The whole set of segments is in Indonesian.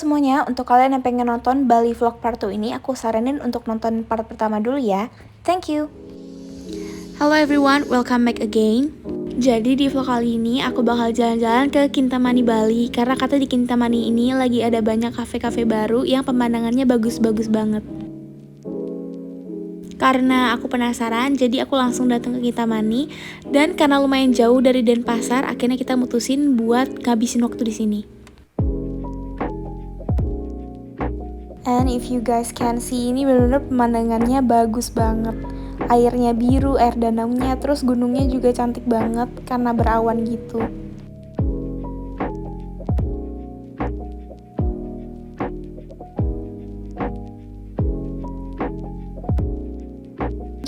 semuanya, untuk kalian yang pengen nonton Bali Vlog Part 2 ini, aku saranin untuk nonton part pertama dulu ya. Thank you! Hello everyone, welcome back again. Jadi di vlog kali ini aku bakal jalan-jalan ke Kintamani Bali. Karena kata di Kintamani ini lagi ada banyak kafe-kafe baru yang pemandangannya bagus-bagus banget. Karena aku penasaran, jadi aku langsung datang ke Kintamani. Dan karena lumayan jauh dari Denpasar, akhirnya kita mutusin buat ngabisin waktu di sini. And if you guys can see, ini bener-bener pemandangannya bagus banget. Airnya biru, air danaunya, terus gunungnya juga cantik banget karena berawan gitu.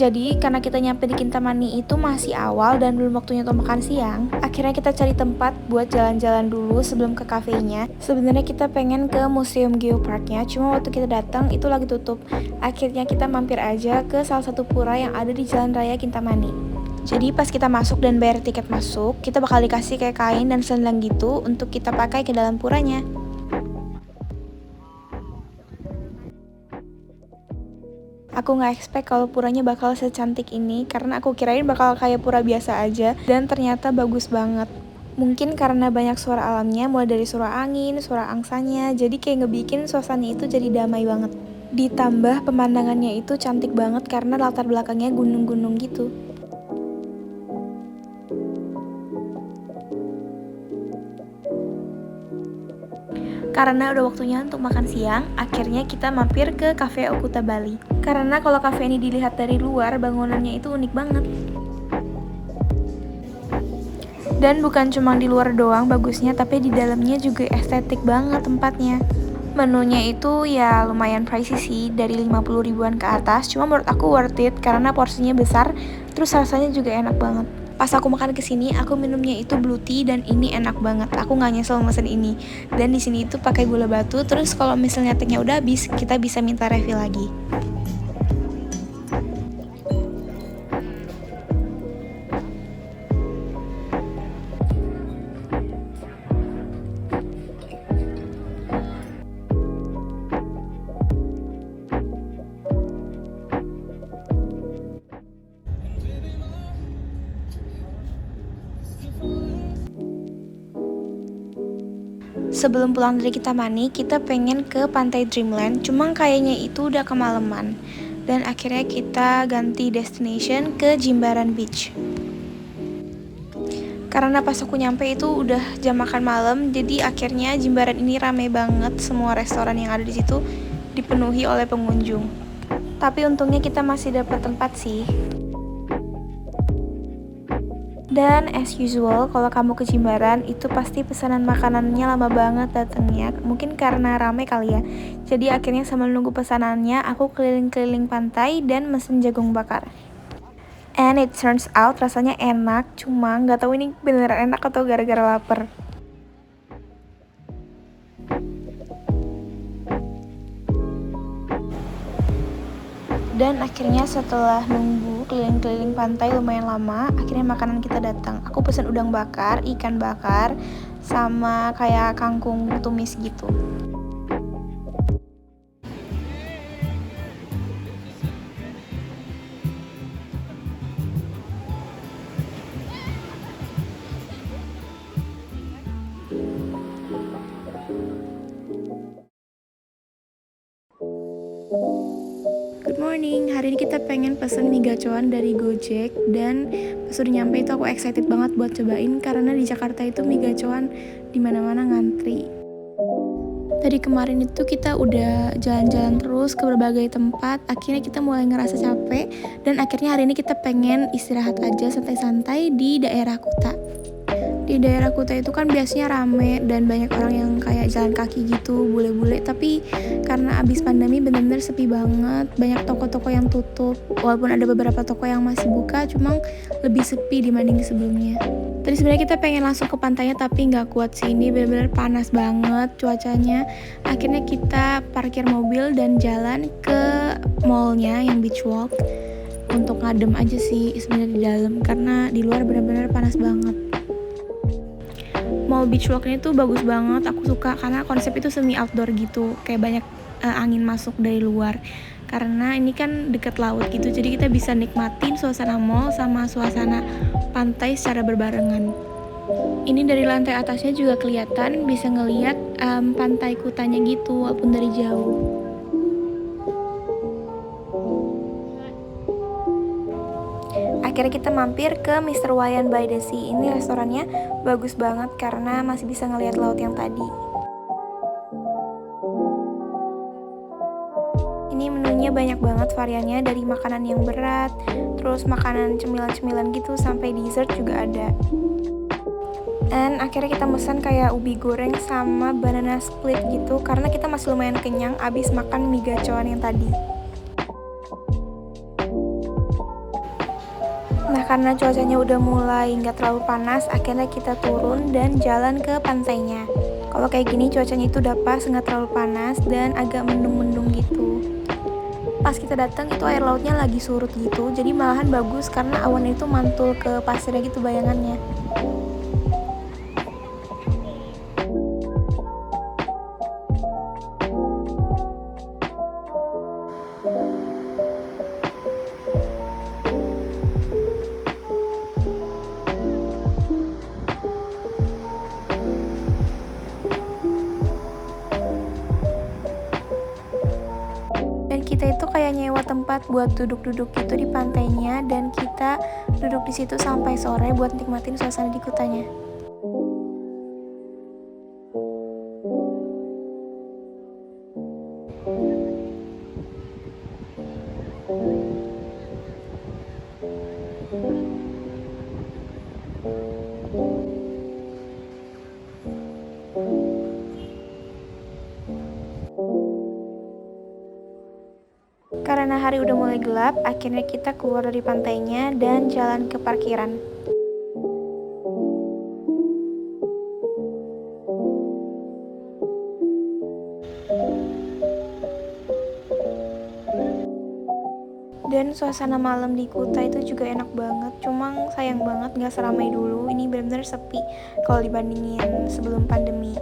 Jadi karena kita nyampe di Kintamani itu masih awal dan belum waktunya untuk makan siang, akhirnya kita cari tempat buat jalan-jalan dulu sebelum ke kafenya. Sebenarnya kita pengen ke Museum Geoparknya, cuma waktu kita datang itu lagi tutup. Akhirnya kita mampir aja ke salah satu pura yang ada di Jalan Raya Kintamani. Jadi pas kita masuk dan bayar tiket masuk, kita bakal dikasih kayak kain dan selendang gitu untuk kita pakai ke dalam puranya. Aku nggak expect kalau puranya bakal secantik ini, karena aku kirain bakal kayak pura biasa aja, dan ternyata bagus banget. Mungkin karena banyak suara alamnya, mulai dari suara angin, suara angsanya, jadi kayak ngebikin suasananya itu jadi damai banget. Ditambah pemandangannya itu cantik banget karena latar belakangnya gunung-gunung gitu. Karena udah waktunya untuk makan siang, akhirnya kita mampir ke Cafe Okuta Bali. Karena kalau cafe ini dilihat dari luar, bangunannya itu unik banget. Dan bukan cuma di luar doang bagusnya, tapi di dalamnya juga estetik banget tempatnya. Menunya itu ya lumayan pricey sih, dari 50 ribuan ke atas, cuma menurut aku worth it karena porsinya besar, terus rasanya juga enak banget. Pas aku makan kesini, aku minumnya itu blue tea dan ini enak banget. Aku nggak nyesel mesen ini. Dan di sini itu pakai gula batu. Terus kalau misalnya tehnya udah habis, kita bisa minta refill lagi. Sebelum pulang dari Kintamani, kita pengen ke Pantai Dreamland, cuma kayaknya itu udah kemalaman. Dan akhirnya kita ganti destination ke Jimbaran Beach. Karena pas aku nyampe itu udah jam makan malam, jadi akhirnya Jimbaran ini rame banget, semua restoran yang ada di situ dipenuhi oleh pengunjung. Tapi untungnya kita masih dapat tempat sih. Dan as usual, kalau kamu ke Jimbaran, itu pasti pesanan makanannya lama banget datangnya. Mungkin karena rame kali ya. Jadi akhirnya sambil nunggu pesanannya, aku keliling-keliling pantai dan mesen jagung bakar. And it turns out rasanya enak, cuma nggak tahu ini beneran enak atau gara-gara lapar. Dan akhirnya setelah nunggu keliling-keliling pantai lumayan lama, akhirnya makanan kita datang. Aku pesen udang bakar, ikan bakar, sama kayak kangkung tumis gitu. Good morning, hari ini kita pengen pesen mie gacoan dari Gojek. Dan pas udah nyampe itu aku excited banget buat cobain, karena di Jakarta itu mie gacoan dimana-mana ngantri. Tadi kemarin itu kita udah jalan-jalan terus ke berbagai tempat, akhirnya kita mulai ngerasa capek. Dan akhirnya hari ini kita pengen istirahat aja santai-santai di daerah Kuta. Di daerah Kuta itu kan biasanya rame dan banyak orang yang kayak jalan kaki gitu, bule-bule. Tapi karena abis pandemi bener-bener sepi banget, banyak toko-toko yang tutup. Walaupun ada beberapa toko yang masih buka, cuma lebih sepi dibanding sebelumnya. Tadi sebenarnya kita pengen langsung ke pantainya, tapi nggak kuat sih, ini bener-bener panas banget cuacanya. Akhirnya kita parkir mobil dan jalan ke mallnya yang Beach Walk untuk ngadem aja sih sebenarnya di dalam, karena di luar bener-bener panas banget. mau beach walk ini tuh bagus banget, aku suka karena konsep itu semi outdoor gitu, kayak banyak angin masuk dari luar. Karena ini kan deket laut gitu, jadi kita bisa nikmatin suasana mall sama suasana pantai secara berbarengan. Ini dari lantai atasnya juga kelihatan, bisa ngeliat pantai Kutanya gitu walaupun dari jauh. Akhirnya kita mampir ke Mr. Wayan by the Sea. Ini restorannya bagus banget karena masih bisa ngelihat laut yang tadi. Ini menunya banyak banget variannya, dari makanan yang berat, terus makanan cemilan-cemilan gitu, sampai dessert juga ada. Dan akhirnya kita pesan kayak ubi goreng sama banana split gitu, karena kita masih lumayan kenyang abis makan mie gacoan yang tadi. Nah, karena cuacanya udah mulai nggak terlalu panas, akhirnya kita turun dan jalan ke pantainya. Kalau kayak gini cuacanya itu udah pas, nggak terlalu panas dan agak mendung-mendung gitu. Pas kita datang itu air lautnya lagi surut gitu, jadi malahan bagus karena awan itu mantul ke pasirnya gitu bayangannya. Dan kita itu kayak nyewa tempat buat duduk-duduk gitu di pantainya, dan kita duduk di situ sampai sore buat nikmatin suasana di Kutanya. Karena hari udah mulai gelap, akhirnya kita keluar dari pantainya dan jalan ke parkiran. Dan suasana malam di Kuta itu juga enak banget, cuma sayang banget gak seramai dulu. Ini benar-benar sepi kalau dibandingin sebelum pandemi.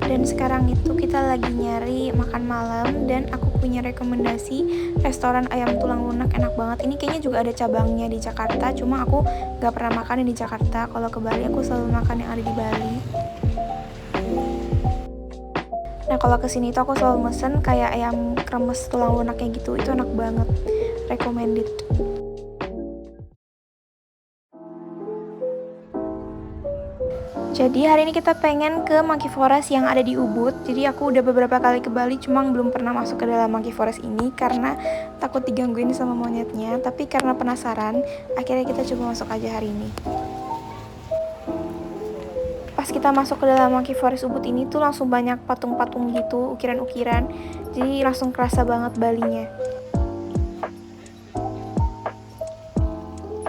Dan sekarang itu kita lagi nyari makan malam, dan aku punya rekomendasi restoran ayam tulang lunak enak banget. Ini kayaknya juga ada cabangnya di Jakarta, cuma aku gak pernah makan yang di Jakarta. Kalau ke Bali aku selalu makan yang ada di Bali. Nah, kalau kesini tuh aku selalu mesen kayak ayam kremes tulang lunaknya gitu, itu enak banget, recommended. Jadi hari ini kita pengen ke Monkey Forest yang ada di Ubud. Jadi aku udah beberapa kali ke Bali, cuma belum pernah masuk ke dalam Monkey Forest ini karena takut digangguin sama monyetnya. Tapi karena penasaran, akhirnya kita coba masuk aja hari ini. Pas kita masuk ke dalam Monkey Forest Ubud ini tuh langsung banyak patung-patung gitu, ukiran-ukiran. Jadi langsung kerasa banget Balinya.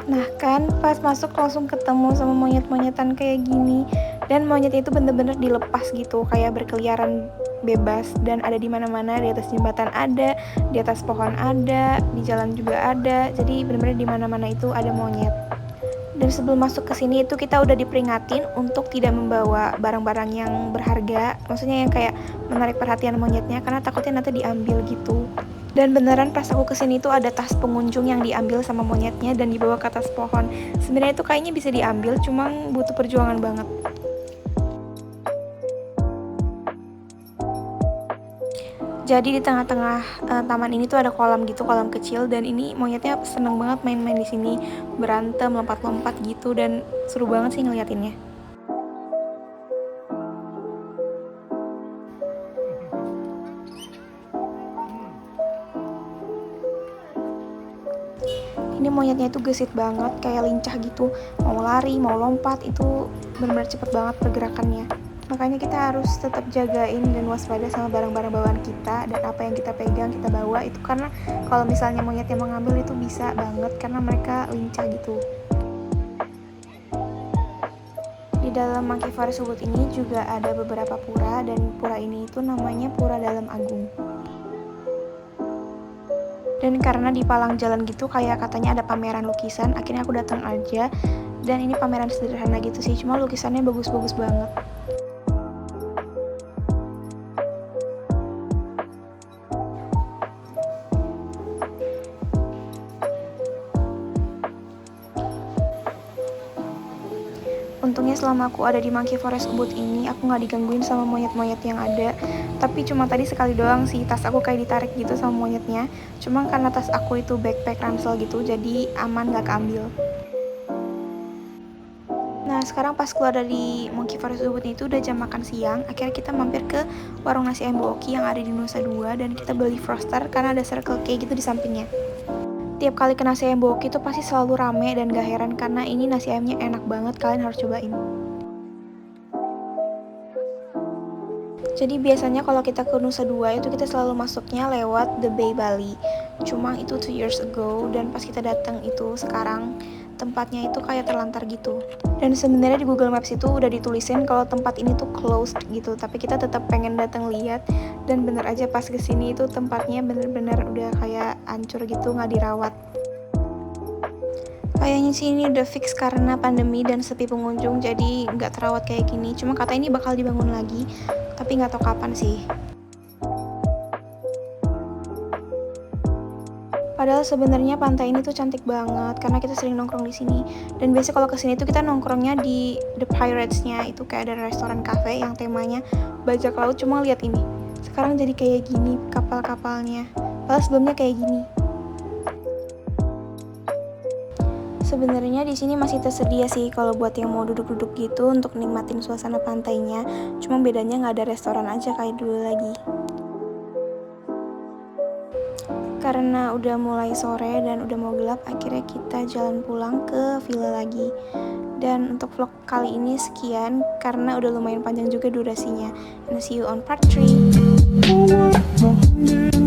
Nah kan, pas masuk langsung ketemu sama monyet-monyetan kayak gini. Dan monyetnya itu bener-bener dilepas gitu, kayak berkeliaran bebas. Dan ada di mana-mana, di atas jembatan ada, di atas pohon ada, di jalan juga ada. Jadi bener-bener di mana-mana itu ada monyet. Dan sebelum masuk ke sini itu kita udah diperingatin untuk tidak membawa barang-barang yang berharga, maksudnya yang kayak menarik perhatian monyetnya, karena takutnya nanti diambil gitu. Dan beneran pas aku kesini tuh ada tas pengunjung yang diambil sama monyetnya dan dibawa ke atas pohon. Sebenarnya itu kayaknya bisa diambil, cuma butuh perjuangan banget. Jadi di tengah-tengah taman ini tuh ada kolam gitu, kolam kecil, dan ini monyetnya seneng banget main-main di sini, berantem, lompat-lompat gitu, dan seru banget sih ngeliatinnya. Ini monyetnya itu gesit banget, kayak lincah gitu, mau lari, mau lompat, itu benar-benar cepet banget pergerakannya. Makanya kita harus tetap jagain dan waspada sama barang-barang bawaan kita, dan apa yang kita pegang, kita bawa itu, karena kalau misalnya monyetnya mengambil itu bisa banget karena mereka lincah gitu. Di dalam Monkey Forest Ubud ini juga ada beberapa pura, dan pura ini itu namanya Pura Dalam Agung. Dan karena di palang jalan gitu kayak katanya ada pameran lukisan, akhirnya aku datang aja. Dan ini pameran sederhana gitu sih, cuma lukisannya bagus-bagus banget. Untungnya selama aku ada di Monkey Forest Ubud ini, aku nggak digangguin sama monyet-monyet yang ada. Tapi cuma tadi sekali doang sih, tas aku kayak ditarik gitu sama monyetnya. Cuma karena tas aku itu backpack ransel gitu, jadi aman nggak keambil. Nah sekarang pas keluar dari Monkey Forest Ubud itu udah jam makan siang. Akhirnya kita mampir ke warung nasi ayam Boki yang ada di Nusa Dua, dan kita beli froster karena ada Circle K gitu di sampingnya. Tiap kali ke nasi ayam Boki itu pasti selalu rame, dan gak heran karena ini nasi ayamnya enak banget, kalian harus cobain. Jadi biasanya kalau kita ke Nusa Dua itu kita selalu masuknya lewat The Bay Bali. Cuma itu 2 years ago, dan pas kita datang itu sekarang tempatnya itu kayak terlantar gitu. Dan sebenarnya di Google Maps itu udah ditulisin kalau tempat ini tuh closed gitu, tapi kita tetap pengen datang lihat. Dan bener aja pas kesini itu tempatnya bener-bener udah kayak hancur gitu, nggak dirawat. Kayaknya sih ini udah fix karena pandemi dan sepi pengunjung, jadi nggak terawat kayak gini. Cuma kata ini bakal dibangun lagi, tapi nggak tahu kapan sih. Padahal sebenarnya pantai ini tuh cantik banget karena kita sering nongkrong di sini. Dan biasa kalau kesini tuh kita nongkrongnya di The Pirates-nya, itu kayak ada restoran cafe yang temanya bajak laut. Cuma lihat ini, sekarang jadi kayak gini kapal-kapalnya. Padahal sebelumnya kayak gini. Sebenarnya di sini masih tersedia sih kalau buat yang mau duduk-duduk gitu untuk nikmatin suasana pantainya. Cuma bedanya nggak ada restoran aja kayak dulu lagi. Karena udah mulai sore dan udah mau gelap, akhirnya kita jalan pulang ke villa lagi. Dan untuk vlog kali ini sekian, karena udah lumayan panjang juga durasinya. And see you on part 3.